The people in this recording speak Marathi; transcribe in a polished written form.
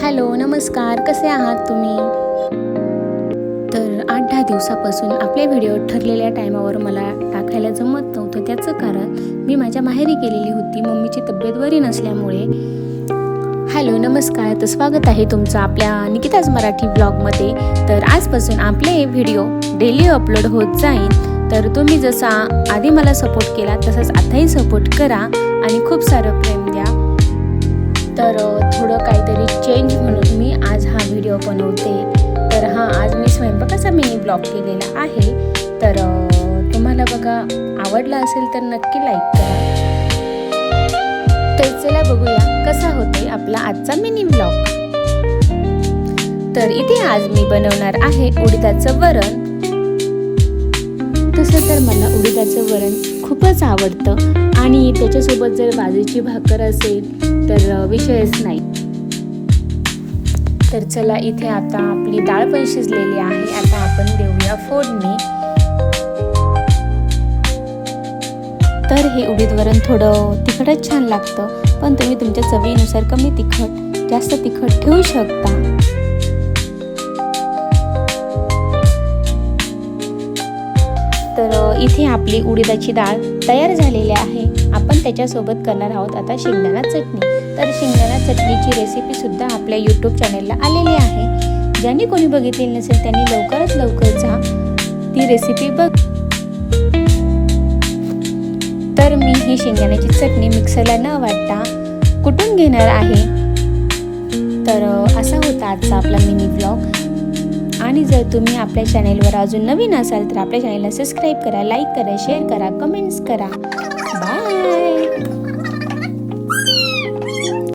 हॅलो नमस्कार, कसे आहात तुम्ही? तर 8-10 दिवसापासून आपले व्हिडिओ ठरलेल्या टायमावर मला टाकायला जमत नव्हतं. त्याचं कारण मी माझ्या माहेरी गेलेली होती मम्मीची तब्येत बरी नसल्यामुळे. हॅलो नमस्कार, तर स्वागत आहे तुमचं आपल्या निकिताज मराठी ब्लॉगमध्ये. तर आजपासून आपले व्हिडिओ डेली अपलोड होत जाईल. तर तुम्ही जसा आधी मला सपोर्ट केला तसंच आताही सपोर्ट करा आणि खूप सारं प्रेम द्या. तर थोडं काहीतरी चेंज म्हणून मी आज हा व्हिडिओ बनवते. तर आज मी स्वयंपाकाचा मिनी ब्लॉग केलेला आहे. तर तुम्हाला बघा आवडला असेल तर नक्की लाईक करा. तर चला बघूया कसा होतोय आपला आजचा मिनी ब्लॉग. तर इथे आज मी बनवणार आहे उडीदाचं वरण. तसं तर मला उडीदाचं वरण खूपच आवडतं आणि त्याच्यासोबत जर बाजरीची भाकर असेल तर विषयच नाही. तर चला इथे आता आपली डाळ पण शिजलेली आहे. आता आपण देऊया फोडणी. तर हे उडीद वरण थोडं तिखटच छान लागतं, पण तुम्ही तुमच्या चवीनुसार कमी तिखट जास्त तिखट ठेवू शकता. तर इथे आपली उडीदाची डाळ तयार झालेली आहे. आपण त्याच्यासोबत करणार आहोत आता शेंगदाणा चटणी. तर शेंगदाणा चटणीची रेसिपी सुद्धा आपल्या यूट्यूब चॅनलला आलेली आहे. ज्यांनी कोणी बघितलेली नसेल त्यांनी लवकरात लवकर जा ती रेसिपी बघ. तर मी ही शेंगदाण्याची चटणी मिक्सरला न वाटता कुटून घेणार आहे. तर असा होता आजचा आपला मिनी ब्लॉग. आणि जर तुम्ही आपल्या चॅनेलवर अजून नवीन असाल तर आपल्या चॅनेलला सबस्क्राईब करा, लाईक करा, शेअर करा, कमेंट्स करा.